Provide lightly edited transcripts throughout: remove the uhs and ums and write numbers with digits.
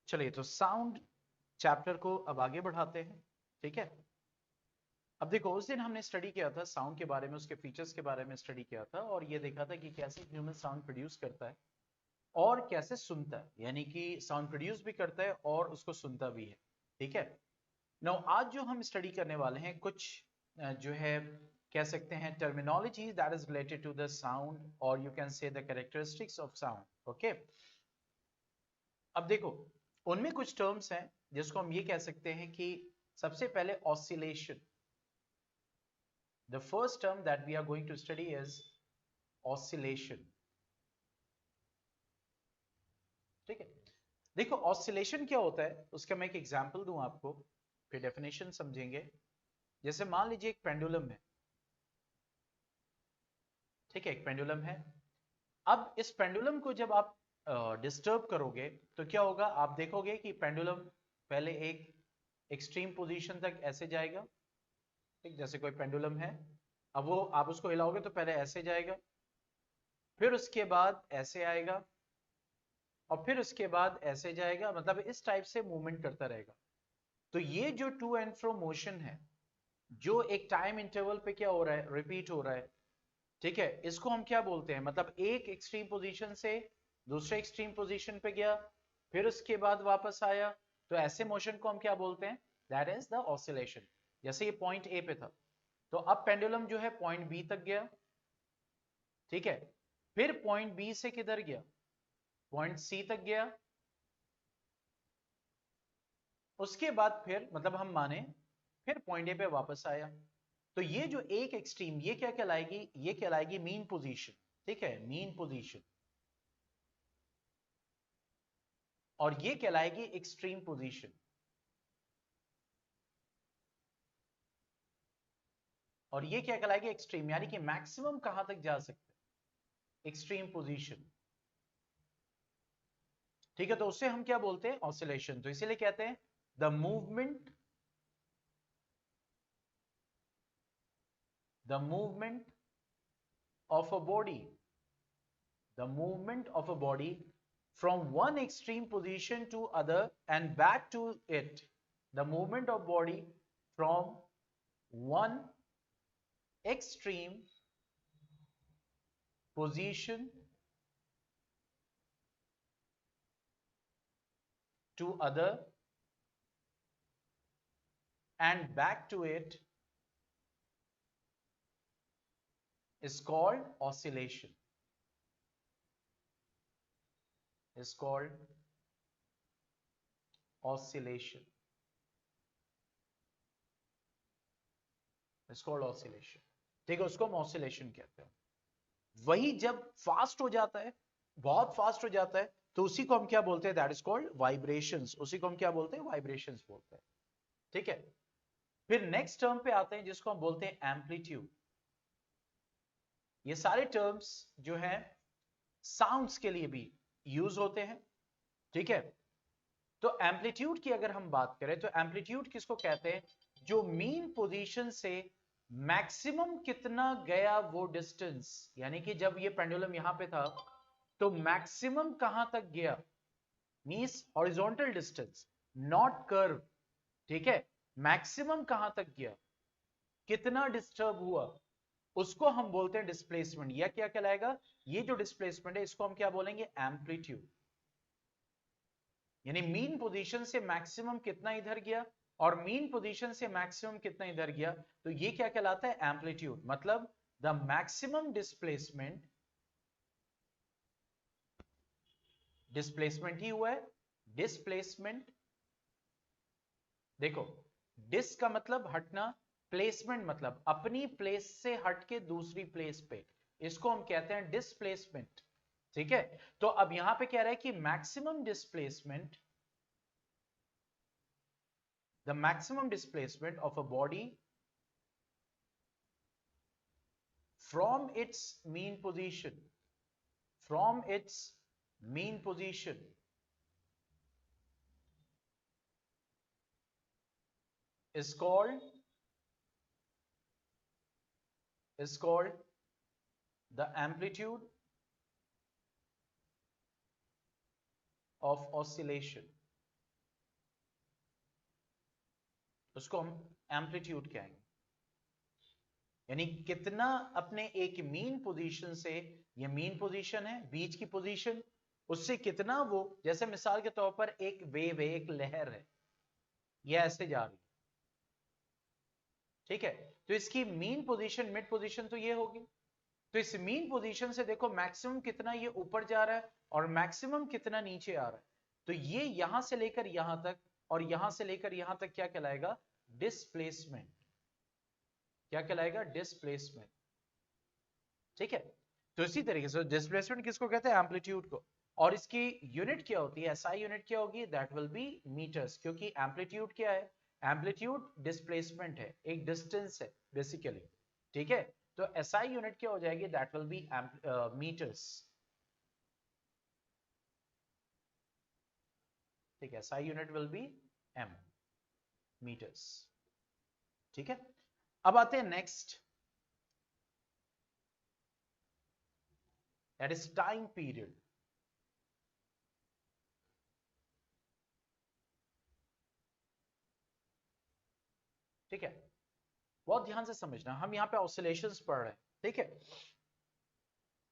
चलिए तो sound chapter को अब आगे बढ़ाते हैं। ठीक है, अब देखो उस दिन हमने स्टडी किया था साउंड के बारे में, उसके फीचर्स के बारे में स्टडी किया था और ये देखा था कि कैसे ह्यूमन साउंड प्रोड्यूस करता है और कैसे सुनता है, यानी कि साउंड प्रोड्यूस भी करता है और उसको सुनता भी है। ठीक है, नाउ आज जो हम स्टडी करने वाले हैं कुछ जो है कह सकते हैं terminology that is related to the sound और you can say the characteristics of sound. Okay, अब देखो उनमें कुछ टर्म्स हैं जिसको हम ये कह सकते हैं कि सबसे पहले oscillation. The first term that we are going to study is oscillation. ठीक है, देखो ऑसिलेशन क्या होता है उसका मैं एक एग्जांपल दूं आपको, फिर डेफिनेशन समझेंगे। जैसे मान लीजिए एक पेंडुलम है। ठीक है, एक पेंडुलम है। अब इस पेंडुलम को जब आप डिस्टर्ब करोगे तो क्या होगा, आप देखोगे कि पेंडुलम पहले एक एक्सट्रीम पोजीशन तक ऐसे जाएगा। ठीक, जैसे कोई पेंडुलम है, अब वो आप उसको हिलाओगे तो पहले ऐसे जाएगा, फिर उसके बाद ऐसे आएगा और फिर उसके बाद ऐसे जाएगा, मतलब इस टाइप से मूवमेंट करता रहेगा। तो ये जो टू एंड फ्रो मोशन है जो एक टाइम इंटरवल पे क्या हो रहा है, रिपीट हो रहा है। ठीक है, इसको हम क्या बोलते हैं, मतलब एक एक्सट्रीम पोजीशन से दूसरे एक्सट्रीम पोजीशन पे गया, फिर उसके बाद वापस आया, तो ऐसे मोशन को हम क्या बोलते हैं, दैट इज द ऑसिलेशन। जैसे ये पॉइंट ए पे था, तो अब पेंडुलम जो है पॉइंट बी तक गया। ठीक है, फिर पॉइंट बी से किधर गया, पॉइंट सी तक गया। उसके बाद फिर मतलब हम माने फिर पॉइंट ए पे वापस आया। तो ये जो एक एक्सट्रीम ये क्या कहलाएगी, ये कहलाएगी मीन पोजीशन। ठीक है, मीन पोजीशन, और ये कहलाएगी एक्सट्रीम पोजीशन। और ये क्या कहलाएगी, एक्सट्रीम, यानी कि मैक्सिमम कहां तक जा सकते हैं, एक्सट्रीम पोजीशन। ठीक है, तो उससे हम क्या बोलते हैं, ऑसिलेशन। तो इसीलिए कहते हैं the movement of a body, the movement of a body from one extreme position to other and back to it, the movement of body from one extreme position to other and back to it is called oscillation, is called oscillation, is called oscillation। ठीक है, उसको हम oscillation कहते हैं। वही जब fast हो जाता है, बहुत फास्ट हो जाता है, तो उसी को हम क्या बोलते हैं, दैट इज कॉल्ड वाइब्रेशंस। उसी को हम क्या बोलते हैं, वाइब्रेशंस बोलते हैं। ठीक है, फिर नेक्स्ट टर्म पे आते हैं जिसको हम बोलते हैं एम्पलीट्यूड। ये सारे टर्म्स जो हैं साउंड्स के लिए भी यूज होते हैं। ठीक है, तो एम्पलीट्यूड की अगर हम बात करें तो एम्पलीट्यूड किसको कहते हैं, जो मीन पोजीशन से मैक्सिमम कितना गया वो डिस्टेंस, यानी कि जब ये पेंडुलम यहां पे था तो मैक्सिमम कहां तक गया, means horizontal distance, not curve. ठीक है, मैक्सिमम कहां तक गया, कितना डिस्टर्ब हुआ, उसको हम बोलते हैं डिस्प्लेसमेंट। या क्या कहलाएगा, ये जो डिस्प्लेसमेंट है इसको हम क्या बोलेंगे, एम्पलीट्यूड। यानी मीन पोजीशन से मैक्सिमम कितना इधर गया और मीन पोजीशन से मैक्सिमम कितना इधर गया, तो ये क्या कहलाता है, एम्पलीट्यूड। मतलब द मैक्सिमम डिस्प्लेसमेंट, डिस्प्लेसमेंट ही हुआ है, डिस्प्लेसमेंट। देखो डिस का मतलब हटना, प्लेसमेंट मतलब अपनी प्लेस से हट के दूसरी प्लेस पे, इसको हम कहते हैं डिस्प्लेसमेंट। ठीक है, तो अब यहां पे कह रहा है कि maximum displacement, the maximum displacement of a body from its mean position, from its mean position is called, is called the amplitude of oscillation, उसको हम एम्पलीट्यूड कहेंगे। यानी कितना अपने एक मीन पोजीशन से, ये मीन पोजीशन है, बीच की पोजीशन, उससे कितना वो, जैसे मिसाल के तौर पर एक वेव है, एक लहर है, ये ऐसे जा रही है, ठीक है, तो इसकी मीन पोजीशन, मिड पोजीशन तो ये होगी। तो इस मीन पोजीशन से देखो मैक्सिमम कितना ये ऊपर जा रहा है और मैक्सिमम कितना नीचे आ रहा है। तो ये यहां से लेकर यहां तक और यहां से लेकर यहां तक क्या कहलाएगा? डिस्प्लेसमेंट। क्या कहलाएगा? डिस्प्लेसमेंट। ठीक है, तो इसी तरीके से डिस्प्लेसमेंट किसको कहते हैं? एम्पलीट्यूड को। और इसकी यूनिट क्या होती है? एसआई यूनिट क्या होगी? दैट विल बी मीटर्स, क्योंकि एम्पलीट्यूड क्या है? एम्पलीट्यूड डिस्प्लेसमेंट है, एक डिस्टेंस है बेसिकली। ठीक है, तो एसआई यूनिट क्या हो जाएगी? That will be meters. ठीक है, SI unit will be M, meters. ठीक है, अब आते हैं next, that is time period. ठीक है, बहुत ध्यान से समझना, हम यहां पे ऑसिलेशंस पढ़ रहे हैं। ठीक है,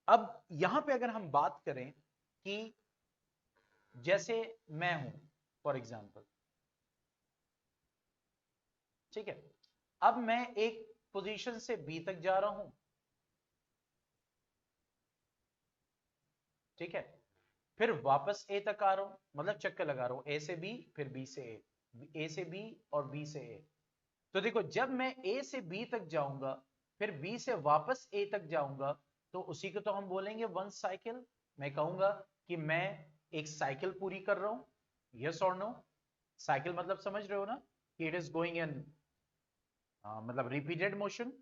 अब यहां पे अगर हम बात करें कि जैसे मैं हूं फॉर एग्जांपल, ठीक है, अब मैं एक पोजीशन से बी तक जा रहा हूं, ठीक है, फिर वापस ए तक आ रहा हूं, मतलब चक्कर लगा रहा हूं, ए से बी, फिर बी से ए से बी और बी से ए। तो देखो, जब मैं ए से बी तक जाऊंगा, फिर बी से वापस ए तक जाऊंगा, तो उसी को तो हम बोलेंगे वन साइकिल। मैं कहूंगा कि मैं एक साइकिल पूरी कर रहा हूं, यस और नो? साइकिल मतलब समझ रहे हो ना, कि इट इज गोइंग इन मतलब repeated motion.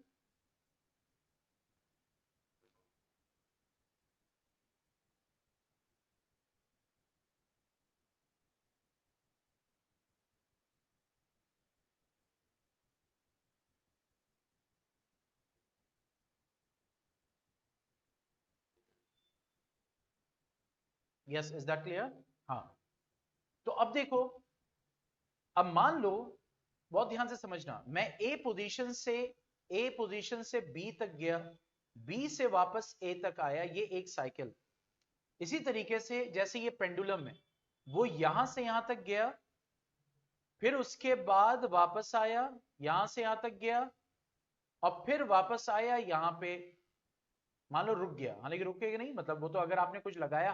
Yes, is that clear? हाँ, तो अब देखो, अब मान लो, बहुत ध्यान से समझना, मैं ए पोजीशन से बी तक गया, बी से वापस ए तक आया, ये एक साइकिल। इसी तरीके से जैसे ये पेंडुलम है, वो यहां से यहां तक गया, फिर उसके बाद वापस आया, यहां से यहां तक गया, और फिर वापस आया यहां पे, मान लो रुक गया, हालांकि रुकेगा नहीं, मतलब वो तो अगर आपने कुछ लगाया,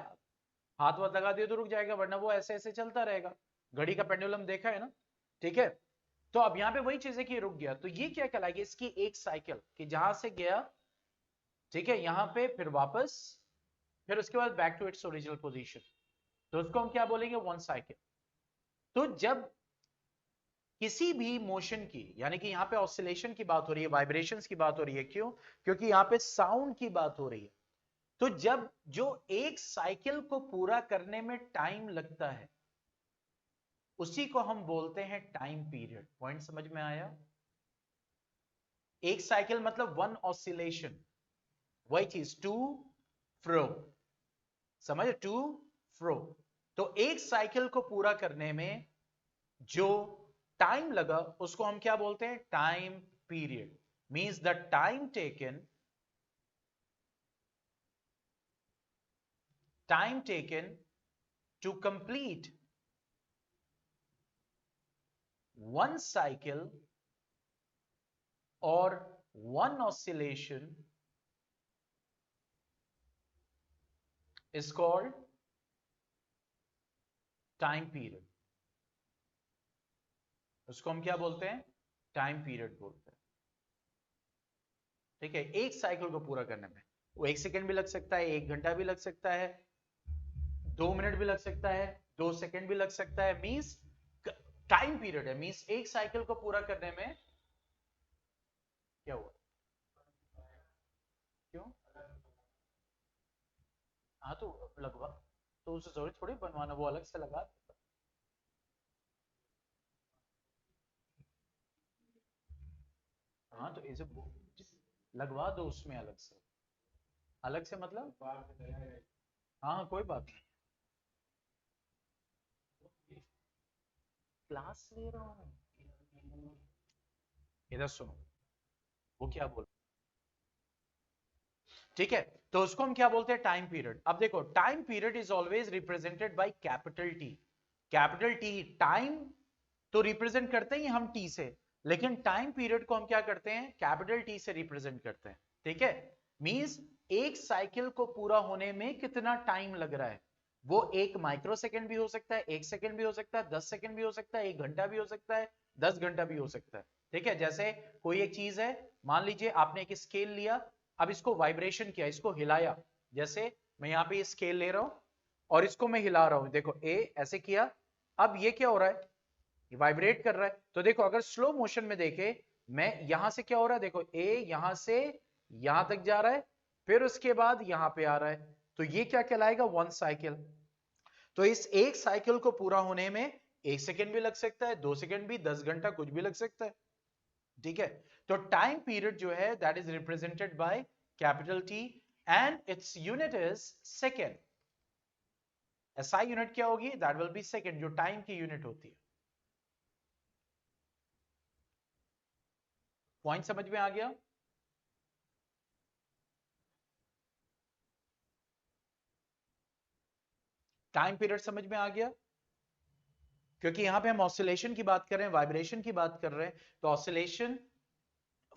हाथ वाथ लगा दिया तो रुक जाएगा, वरना वो ऐसे ऐसे चलता रहेगा। घड़ी का पेंडुलम देखा है ना? ठीक है, तो अब यहां पे वही चीज है कि रुक गया, तो ये क्या कहलाएगी? इसकी एक साइकिल, कि जहां से गया, ठीक है, यहां पे, फिर वापस, फिर उसके बाद back to its original position, तो उसको हम क्या बोलेंगे? One cycle. तो जब किसी भी मोशन की, यानी कि यहां पे ऑसिलेशन की बात हो रही है, वाइब्रेशंस की बात हो रही है, क्यों? क्योंकि यहां पे साउंड की बात हो रही है। तो जब जो एक साइकिल को पूरा करने में टाइम लगता है, उसी को हम बोलते हैं टाइम पीरियड। पॉइंट समझ में आया? एक साइकिल मतलब वन ऑसिलेशन, वही चीज टू फ्रो, समझ? टू फ्रो। तो एक साइकिल को पूरा करने में जो टाइम लगा, उसको हम क्या बोलते हैं? Time period. Means the time taken to complete one cycle or one oscillation is called time period. उसको हम क्या बोलते हैं? टाइम पीरियड बोलते हैं। ठीक है, एक साइकिल को पूरा करने में वो 1 सेकंड भी लग सकता है, 1 घंटा भी लग सकता है, 2 मिनट भी लग सकता है, 2 सेकंड भी लग सकता है। मींस टाइम पीरियड है, मींस एक साइकिल को पूरा करने में क्या हुआ? क्यों? हाँ, तो लगवा, तो उसे जरूरी थोड़ी बनवाना, वो अलग से लगा। हाँ, तो इसे लगवा दो उसमें अलग से। अलग से मतलब? हाँ हाँ, कोई बात नहीं, क्लास ले रहा हूँ। इधर सुनो, वो क्या बोल, ठीक है, तो उसको हम क्या बोलते हैं, टाइम पीरियड। अब देखो, time period is always represented by capital T. Capital T, time तो रिप्रेजेंट करते ही हम टी से, लेकिन टाइम पीरियड को हम क्या करते हैं, कैपिटल टी से रिप्रेजेंट करते हैं। ठीक है, मींस एक साइकिल को पूरा होने में कितना टाइम लग रहा है, वो 1 माइक्रो सेकंड भी हो सकता है, 1 सेकंड भी हो सकता है, 10 सेकंड भी हो सकता है, 1 घंटा भी हो सकता है, 10 घंटा भी हो सकता है। ठीक है, जैसे कोई एक चीज है, मान लीजिए आपने एक स्केल लिया, अब इसको वाइब्रेशन किया, इसको हिलाया, जैसे मैं यहाँ पे स्केल ले रहा हूं और इसको मैं हिला रहा हूं, देखो ए ऐसे किया, अब ये क्या हो रहा है, वाइब्रेट कर रहा है। तो देखो अगर स्लो मोशन में देखे, मैं यहां से क्या हो रहा है, देखो ए यहां से यहां तक जा रहा है, फिर उसके बाद यहां पे आ रहा है, तो ये क्या कहलाएगा, 1 साइकिल। तो इस एक साइकिल को पूरा होने में 1 सेकेंड भी लग सकता है, 2 सेकेंड भी, 10 घंटा, कुछ भी लग सकता है। ठीक है, तो टाइम पीरियड जो है that is represented by capital T and its unit is second. SI unit क्या होगी, दैट विल बी सेकेंड, जो टाइम की यूनिट होती है। पॉइंट समझ में आ गया? टाइम पीरियड समझ में आ गया? क्योंकि यहां पे हम ऑसिलेशन की बात कर रहे हैं, वाइब्रेशन की बात कर रहे हैं, तो ऑसिलेशन,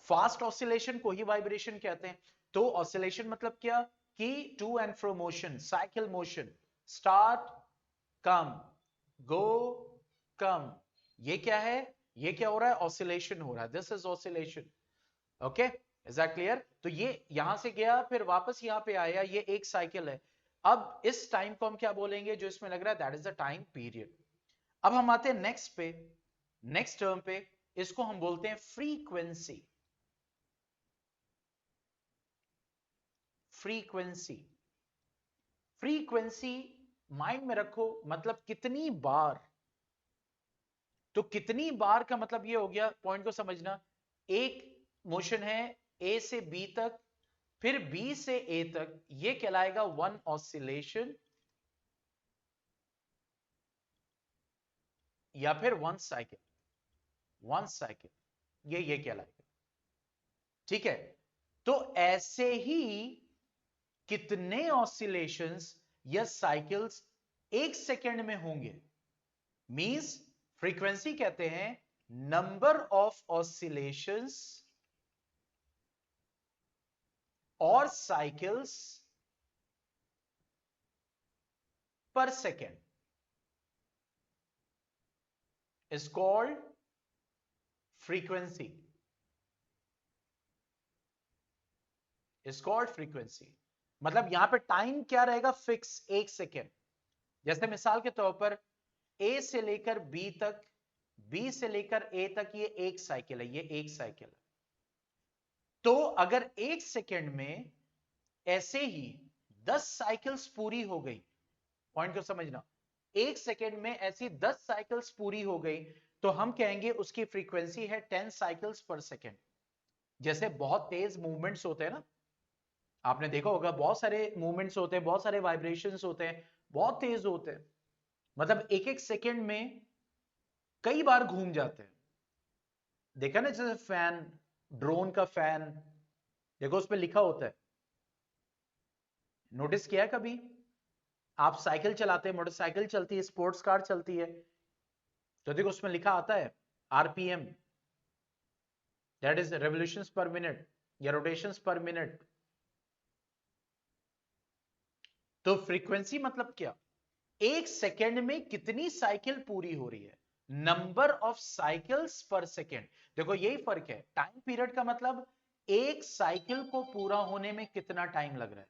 फास्ट ऑसिलेशन को ही वाइब्रेशन कहते हैं। तो ऑसिलेशन मतलब क्या, कि to and fro motion, cycle motion, start, come, go, come, ये क्या है, ये क्या हो रहा है, ऑसिलेशन हो रहा है, this is oscillation. Okay, is that clear? तो ये यहां से गया फिर वापस यहां पे आया, ये एक साइकिल है। अब इस टाइम को हम क्या बोलेंगे, जो इसमें लग रहा है, that is the time period. अब हम आते हैं नेक्स्ट पे, नेक्स्ट टर्म पे, इसको हम बोलते हैं फ्रीक्वेंसी। फ्रीक्वेंसी, फ्रीक्वेंसी माइंड में रखो, मतलब कितनी बार। तो कितनी बार का मतलब ये हो गया, पॉइंट को समझना, एक मोशन है ए से बी तक, फिर बी से ए तक, ये कहलाएगा 1 ऑसिलेशन या फिर 1 साइकिल, 1 साइकिल, ये कहलाएगा। ठीक है, तो ऐसे ही कितने ऑसिलेशंस या साइकिल्स 1 सेकेंड में होंगे, मींस फ्रीक्वेंसी कहते हैं नंबर ऑफ ऑसिलेशंस और साइकिल्स पर second is called frequency, is called frequency. मतलब यहां पे टाइम क्या रहेगा, फिक्स 1 सेकेंड। जैसे मिसाल के तौर पर ए से लेकर बी तक, बी से लेकर ए तक, ये एक साइकिल है, ये एक साइकिल है। तो अगर 1 सेकेंड में ऐसे ही 10 साइकिल्स पूरी हो गई, पॉइंट को समझना, 1 सेकेंड में ऐसी 10 साइकिल्स पूरी हो गई, तो हम कहेंगे उसकी फ्रीक्वेंसी है 10 साइकिल्स पर सेकेंड। जैसे बहुत तेज मूवमेंट्स होते हैं ना, आपने देखा होगा, बहुत सारे मूवमेंट्स होते हैं, बहुत सारे वाइब्रेशंस होते हैं, बहुत तेज होते हैं, मतलब एक एक सेकेंड में कई बार घूम जाते हैं। देखा ना, जैसे फैन, ड्रोन का फैन, देखो उस पर लिखा होता है, नोटिस किया है कभी? आप साइकिल चलाते हैं, मोटरसाइकिल चलती है, स्पोर्ट्स कार चलती है, तो देखो उसमें लिखा आता है आरपीएम, दैट इज रेवोल्यूशंस पर मिनट या रोटेशंस पर मिनट। तो फ्रीक्वेंसी मतलब क्या, 1 सेकेंड में कितनी साइकिल पूरी हो रही है, नंबर ऑफ साइकिल्स पर सेकेंड। देखो यही फर्क है, टाइम पीरियड का मतलब एक साइकिल को पूरा होने में कितना टाइम लग रहा है,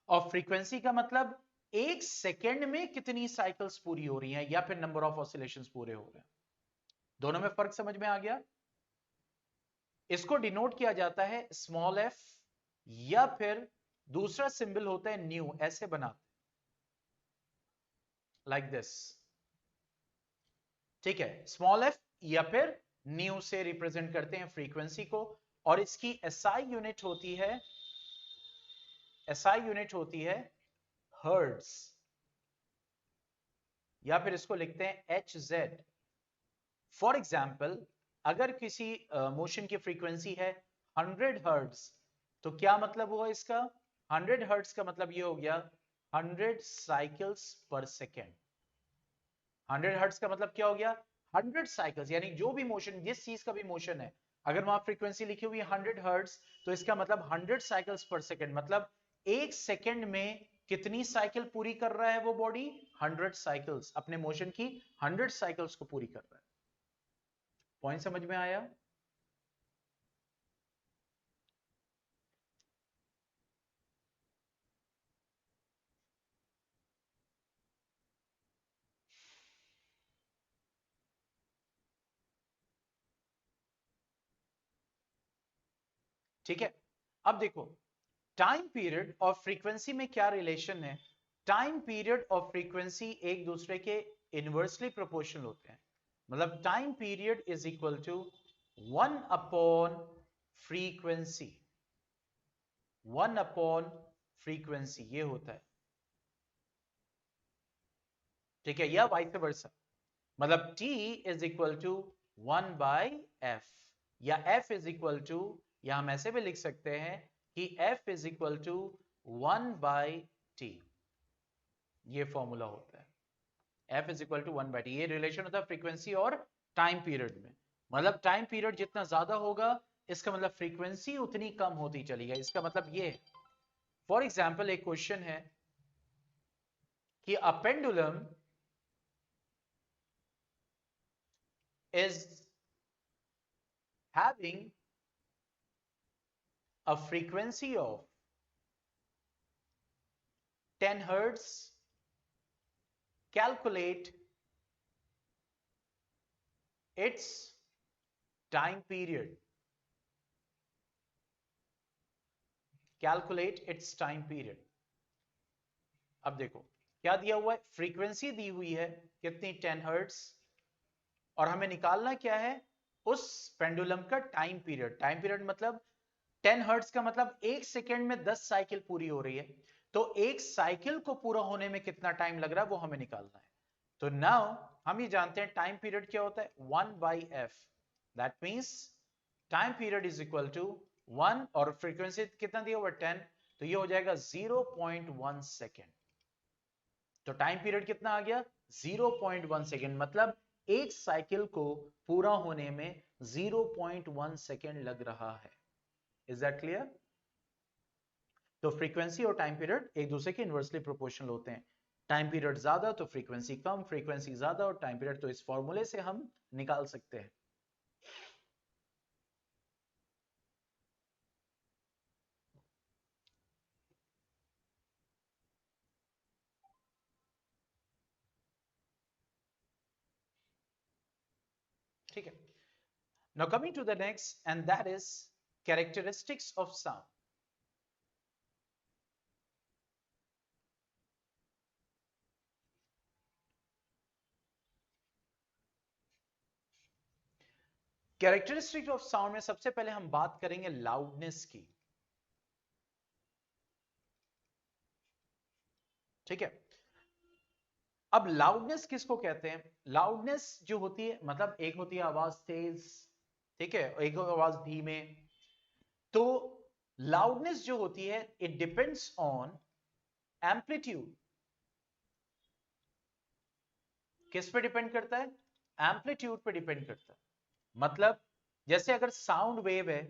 और फ्रीक्वेंसी का मतलब 1 सेकेंड में कितनी साइकिल्स पूरी हो रही हैं या फिर नंबर ऑफ ऑसिलेशंस पूरे हो रहे हैं। दोनों में फर्क समझ में आ गया? इसको डिनोट किया जाता है स्मॉल एफ, या फिर दूसरा सिंबल होता है न्यू, ऐसे बनाते, लाइक दिस। ठीक है, स्मॉल एफ या फिर न्यू से रिप्रेजेंट करते हैं फ्रीक्वेंसी को, और इसकी एसआई यूनिट होती है, एसआई यूनिट होती है हर्ट्ज, या फिर इसको लिखते हैं एच जेड। फॉर एग्जाम्पल, अगर किसी मोशन की फ्रीक्वेंसी है 100 हर्ट्ज, तो क्या मतलब हुआ इसका? 100 हर्ट्ज का मतलब ये हो गया 100 साइकिल्स पर सेकेंड। 100 हर्ट्ज का मतलब क्या हो गया? 100 साइकिल्स, यानी जो भी मोशन, जिस चीज का भी मोशन है, अगर वहां फ्रीक्वेंसी लिखी हुई है 100 हर्ट्ज, तो इसका मतलब 100 साइकिल्स पर सेकेंड, मतलब एक सेकेंड में कितनी साइकिल पूरी कर रहा है वो बॉडी? 100 साइकिल्स, अपने मोशन की 100 साइकिल्स को पूरी कर रहा है। पॉइंट समझ में आया? ठीक है, अब देखो टाइम पीरियड और फ्रीक्वेंसी में क्या रिलेशन है। टाइम पीरियड और फ्रीक्वेंसी एक दूसरे के इनवर्सली प्रोपोर्शनल होते हैं। मतलब time period is equal to 1 upon frequency, 1 upon frequency ये होता है। ठीक है, या वाइस वर्सा, मतलब T is equal to 1/f, या F इज इक्वल टू, या हम ऐसे भी लिख सकते हैं कि F is equal to 1/t, ये फॉर्मूला होता है। F is equal to 1/t, ये रिलेशन होता है फ्रीक्वेंसी और टाइम पीरियड में। मतलब टाइम पीरियड जितना ज्यादा होगा, इसका मतलब फ्रीक्वेंसी उतनी कम होती चली गई, इसका मतलब ये है। फॉर एग्जाम्पल एक क्वेश्चन है कि a pendulum is having a frequency of 10 hertz, calculate its time period. Calculate its time period. अब देखो क्या दिया हुआ है, फ्रीक्वेंसी दी हुई है कितनी? 10 हर्ट्ज, और हमें निकालना क्या है? उस पेंडुलम का टाइम पीरियड। टाइम पीरियड मतलब 10 हर्ट्ज का मतलब एक सेकेंड में 10 साइकिल पूरी हो रही है, तो एक साइकिल को पूरा होने में कितना टाइम लग रहा है वो हमें निकालना है। तो नाउ हम ये जानते हैं टाइम पीरियड क्या होता है, 1/f, that means time period is equal to 1, और फ्रीक्वेंसी कितना दिया हुआ 10, तो ये हो जाएगा 0.1 सेकेंड। तो टाइम पीरियड कितना आ गया? 0.1 सेकेंड, मतलब एक साइकिल को पूरा होने में 0.1 सेकेंड लग रहा है। Is that clear? तो फ्रीक्वेंसी और टाइम पीरियड एक दूसरे के इनवर्सली प्रोपोर्शनल होते हैं। टाइम पीरियड ज्यादा तो फ्रीक्वेंसी कम, फ्रीक्वेंसी ज्यादा और टाइम पीरियड, तो इस फॉर्मूले से हम निकाल सकते हैं। ठीक है, now coming to the next and that is characteristics of sound. Characteristics of sound में सबसे पहले हम बात करेंगे लाउडनेस की। ठीक है, अब लाउडनेस किसको कहते हैं? लाउडनेस जो होती है, मतलब एक होती है आवाज तेज, ठीक है, एक आवाज धीमे। तो लाउडनेस जो होती है इट डिपेंड्स ऑन एम्पलीट्यूड। किस पे डिपेंड करता है? एम्पलीट्यूड पे डिपेंड करता है। मतलब जैसे अगर साउंड वेव है,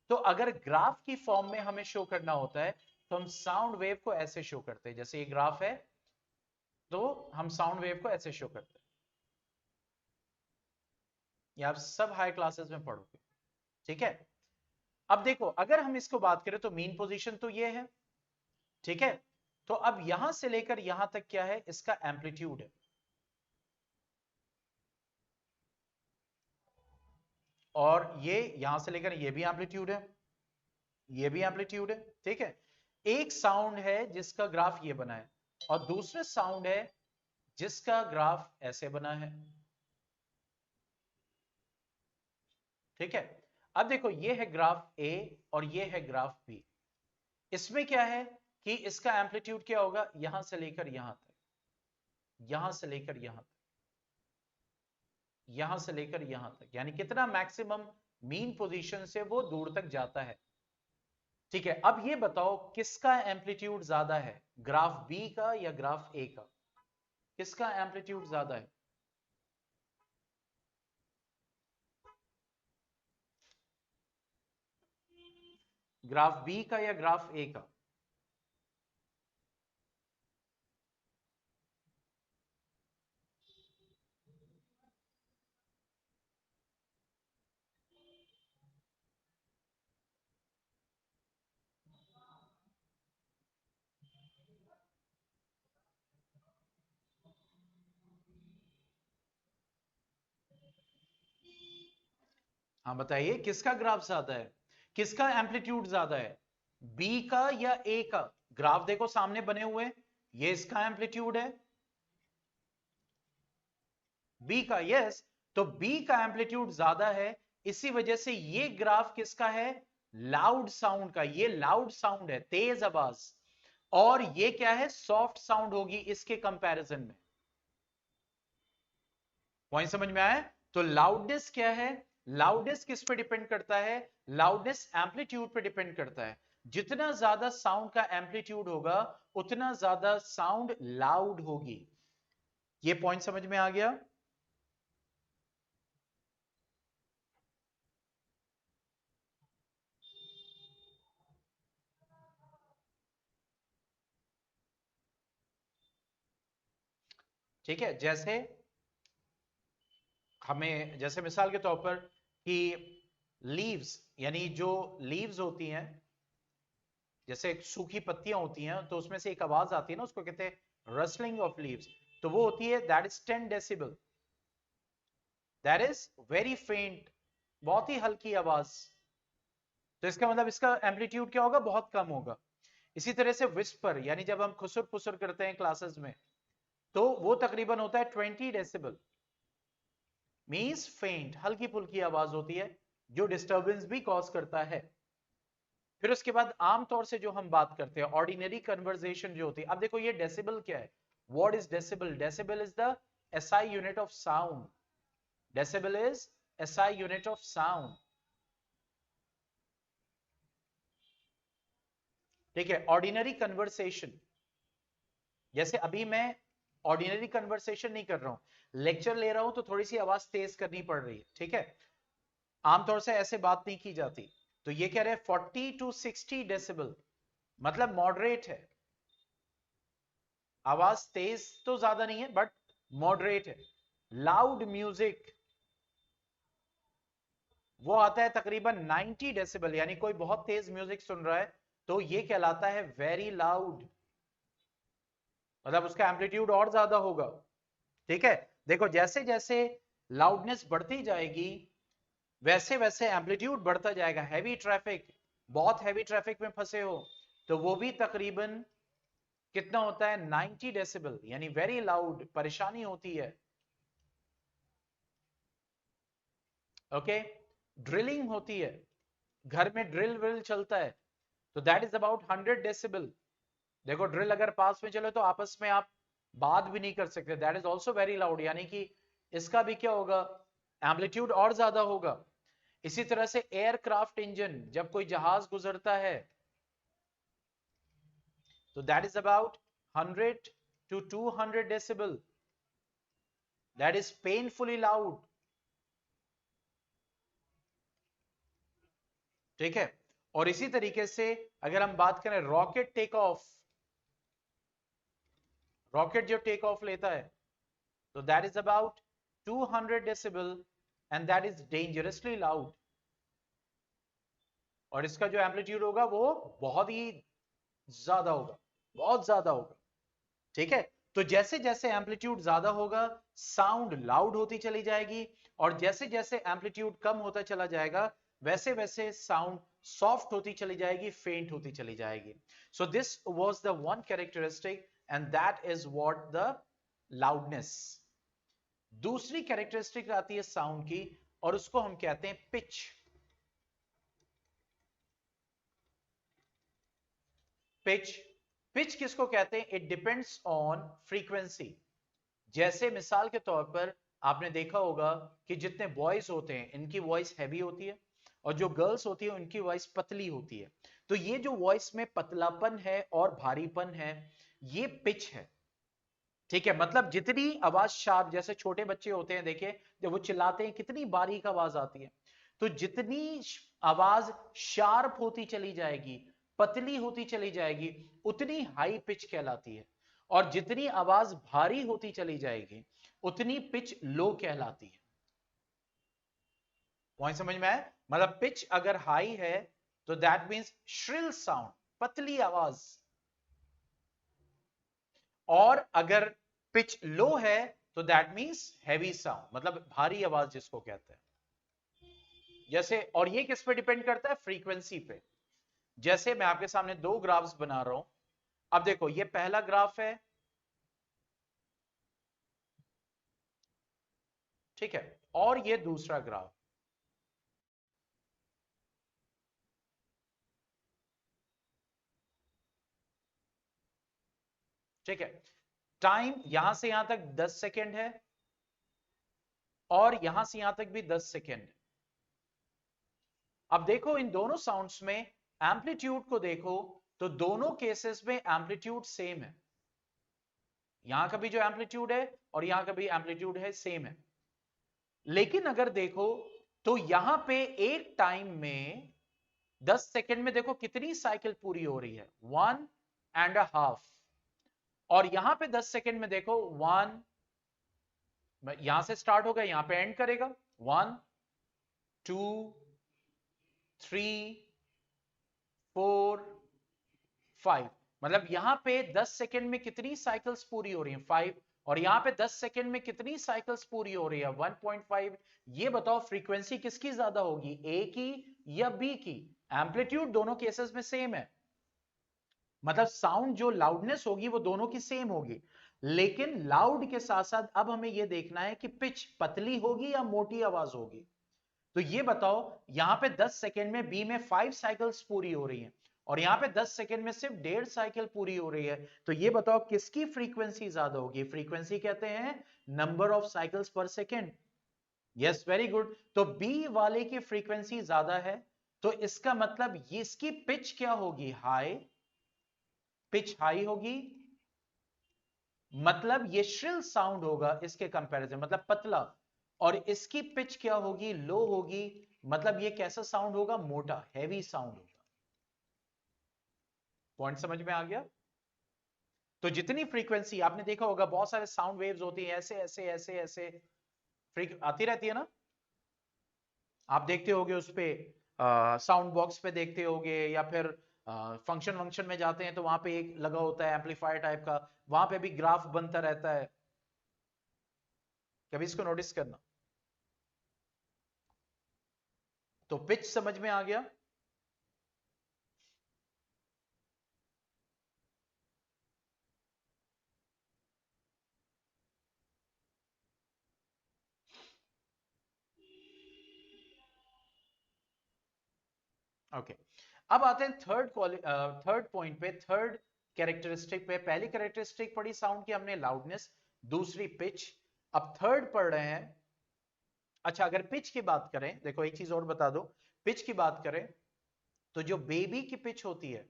तो अगर ग्राफ की फॉर्म में हमें शो करना होता है, तो हम साउंड वेव को ऐसे शो करते हैं, जैसे ये ग्राफ है, तो हम साउंड वेव को ऐसे शो करते हैं। ये आप सब हाई क्लासेस में पढ़ोगे। ठीक है, अब देखो अगर हम इसको बात करें तो मीन पोजीशन तो ये है, ठीक है, तो अब यहां से लेकर यहां तक क्या है? इसका एम्पलीट्यूड है, और ये यहां से लेकर ये भी एम्पलीट्यूड है, ये भी एम्पलीट्यूड है। ठीक है, एक साउंड है जिसका ग्राफ ये बना है, और दूसरे साउंड है जिसका ग्राफ ऐसे बना है। ठीक है, अब देखो ये है ग्राफ ए और ये है ग्राफ बी। इसमें क्या है कि इसका एम्पलीट्यूड क्या होगा? यहां से लेकर यहां तक, यहां से लेकर यहां तक। यहां से लेकर यहां तक, यानी कितना मैक्सिमम मीन पोजीशन से वो दूर तक जाता है। ठीक है, अब ये बताओ किसका एम्पलीट्यूड ज्यादा है, ग्राफ बी का या ग्राफ ए का? किसका एम्पलीट्यूड ज्यादा है? ग्राफ बी का या ग्राफ ए का? हाँ बताइए, किसका ग्राफ ज्यादा है, किसका एम्पलीट्यूड ज्यादा है, बी का या ए का? ग्राफ देखो सामने बने हुए, ये इसका एम्पलीट्यूड है, बी का, यस। तो बी का एम्पलीट्यूड ज्यादा है, इसी वजह से ये ग्राफ किसका है, लाउड साउंड का। ये लाउड साउंड है, तेज आवाज, और ये क्या है, सॉफ्ट साउंड होगी इसके कंपैरिजन में। पॉइंट समझ में आया? तो लाउडनेस क्या है, लाउडनेस किस पे डिपेंड करता है, लाउडनेस एम्पलीट्यूड पे डिपेंड करता है। जितना ज्यादा साउंड का एम्पलीट्यूड होगा उतना ज्यादा साउंड लाउड होगी। ये पॉइंट समझ में आ गया? ठीक है, जैसे हमें, जैसे मिसाल के तौर पर कि लीव्स, यानी जो लीव्स होती हैं, जैसे सूखी पत्तियां होती हैं, तो उसमें से एक आवाज आती है ना, उसको कहते हैं रसलिंग ऑफ लीव्स। तो वो होती है, that is 10 decibel, that is very फेंट, बहुत ही हल्की आवाज। तो इसका मतलब इसका एम्पलीट्यूड क्या होगा, बहुत कम होगा। इसी तरह से विस्पर, यानी जब हम खुसुर फुसुर करते हैं क्लासेस में, तो वो तकरीबन होता है 20 डेसिबल, मींस फेंट, हल्की फुल्की आवाज होती है, जो डिस्टरबेंस भी कॉज करता है। फिर उसके बाद आमतौर से जो हम बात करते हैं, ऑर्डिनरी कन्वर्सेशन जो होती है, अब देखो ये डेसिबल क्या है, what is decibel, decibel is the SI unit of sound, decibel is SI unit of sound. ठीक है, ऑर्डिनरी कन्वर्सेशन, जैसे अभी मैं ऑर्डिनरी कन्वर्सेशन नहीं कर रहा हूं, लेक्चर ले रहा हूं, तो थोड़ी सी आवाज तेज करनी पड़ रही है, ठीक है, आमतौर से ऐसे बात नहीं की जाती। तो ये कह रहे हैं 40 टू 60 डेसिबल, मतलब मॉडरेट है, आवाज तेज तो ज्यादा नहीं है बट मॉडरेट है। लाउड म्यूजिक वो आता है तकरीबन 90 डेसिबल, यानी कोई बहुत तेज म्यूजिक सुन रहा है तो ये कहलाता है वेरी लाउड, मतलब उसका एम्पलीट्यूड और ज्यादा होगा। ठीक है, देखो जैसे जैसे लाउडनेस बढ़ती जाएगी वैसे वैसे एम्पलीट्यूड बढ़ता जाएगा। हैवी ट्रैफिक, बहुत हैवी ट्रैफिक में फंसे हो तो वो भी तकरीबन कितना होता है, 90 डेसिबल, यानी वेरी लाउड, परेशानी होती है। ओके, ड्रिलिंग होती है, घर में ड्रिल विल चलता है, तो दैट इज अबाउट 100 डेसिबल। देखो ड्रिल अगर पास में चले तो आपस में आप बात भी नहीं कर सकते, that is also very loud, यानी कि इसका भी क्या होगा, एम्पलीट्यूड और ज्यादा होगा। इसी तरह से एयरक्राफ्ट इंजन, जब कोई जहाज गुजरता है तो that is about 100 to 200 decibel, that is painfully loud. ठीक है, और इसी तरीके से अगर हम बात करें रॉकेट टेक ऑफ, रॉकेट जो टेक ऑफ लेता है तो that is about 200 decibel and that is dangerously loud, और इसका जो एम्पलीट्यूड होगा वो बहुत ही ज्यादा होगा, बहुत ज्यादा होगा। ठीक है, तो जैसे जैसे एम्पलीट्यूड ज्यादा होगा साउंड लाउड होती चली जाएगी, और जैसे जैसे एम्पलीट्यूड कम होता चला जाएगा वैसे वैसे साउंड सॉफ्ट होती चली जाएगी, फेंट होती चली जाएगी। So this was the one characteristic and that is what the loudness. दूसरी कैरेक्टरिस्टिक आती है साउंड की और उसको हम कहते हैं पिच। पिच, पिच किसको कहते हैं, इट डिपेंड्स ऑन फ्रीक्वेंसी। जैसे मिसाल के तौर पर आपने देखा होगा कि जितने बॉयज होते हैं इनकी वॉइस हैवी होती है और जो गर्ल्स होती है उनकी वॉइस पतली होती है। तो ये जो वॉइस में पतलापन है और भारीपन है, ये पिच है। ठीक है, मतलब जितनी आवाज शार्प, जैसे छोटे बच्चे होते हैं देखिए, जब वो चिल्लाते हैं कितनी बारीक आवाज आती है। तो जितनी आवाज शार्प होती चली जाएगी, पतली होती चली जाएगी, उतनी हाई पिच कहलाती है। और जितनी आवाज भारी होती चली जाएगी, उतनी पिच लो कहलाती है। पॉइंट समझ में आया? मतलब पिच अगर हाई है तो दैट मींस श्रिल साउंड, पतली आवाज। और अगर पिच लो है तो दैट मींस हैवी साउंड, मतलब भारी आवाज जिसको कहते हैं। जैसे, और ये किस पे डिपेंड करता है? फ्रीक्वेंसी पे। जैसे मैं आपके सामने दो ग्राफ्स बना रहा हूं। अब देखो, ये पहला ग्राफ है, ठीक है, और ये दूसरा ग्राफ। ठीक है, टाइम यहां से यहां तक 10 सेकेंड है और यहां से यहां तक भी 10 सेकेंड है। अब देखो इन दोनों साउंड्स में एम्पलीट्यूड को देखो, तो दोनों केसेस में एम्पलीट्यूड सेम है। यहां का भी जो एम्पलीट्यूड है और यहां का भी एम्पलीट्यूड है, सेम है। लेकिन अगर देखो तो यहां पे एक टाइम में 10 सेकेंड में देखो कितनी साइकिल पूरी हो रही है, 1.5। और यहां पे 10 सेकेंड में देखो 1, यहां से स्टार्ट होगा यहां पे एंड करेगा, 1, 2, 3, 4, 5। मतलब यहां पे 10 सेकेंड में कितनी साइकिल्स पूरी हो रही हैं, 5। और यहां पे 10 सेकेंड में कितनी साइकिल्स पूरी हो रही है, 1.5। ये बताओ फ्रीक्वेंसी किसकी ज्यादा होगी, ए की या बी की? एम्पलीट्यूड दोनों केसेस में सेम है, मतलब साउंड जो लाउडनेस होगी वो दोनों की सेम होगी। लेकिन लाउड के साथ साथ अब हमें यह देखना है कि पिच पतली होगी या मोटी आवाज होगी। तो ये बताओ, यहां पे 10 सेकेंड में बी में 5 साइकिल्स पूरी हो रही हैं और यहां पे 10 सेकेंड में सिर्फ 1.5 साइकिल पूरी हो रही है। तो ये बताओ किसकी फ्रीक्वेंसी ज्यादा होगी? फ्रीक्वेंसी कहते हैं नंबर ऑफ साइकिल्स पर सेकेंड। Yes, very good. तो बी वाले की फ्रीक्वेंसी ज्यादा है, तो इसका मतलब ये इसकी पिच क्या होगी, हाई। पिच हाई होगी, मतलब ये श्रिल साउंड होगा इसके कंपैरिजन, मतलब पतला। और इसकी पिच क्या होगी, लो होगी, मतलब ये कैसा साउंड होगा, मोटा, हैवी साउंड होगा। पॉइंट समझ में आ गया? तो जितनी फ्रीक्वेंसी आपने देखा होगा, बहुत सारे साउंड वेव्स होती हैं, ऐसे ऐसे ऐसे ऐसे आती रहती है ना। आप देखते होगे उस पे, साउंड बॉक्स पे देखते होगे, या फिर फंक्शन वंक्शन में जाते हैं तो वहां पे एक लगा होता है एम्पलीफायर टाइप का, वहां पे भी ग्राफ बनता रहता है। कभी इसको नोटिस करना। तो पिच समझ में आ गया? ओके, अब आते हैं थर्ड पॉइंट पे, थर्ड कैरेक्टरिस्टिक पे। पहली कैरेक्टरिस्टिक पढ़ी साउंड की हमने, लाउडनेस, दूसरी पिच। अब थर्ड पढ़ रहे हैं। अच्छा, अगर पिच की बात करें, देखो एक चीज और बता दो, पिच की बात करें तो जो बेबी की पिच होती है,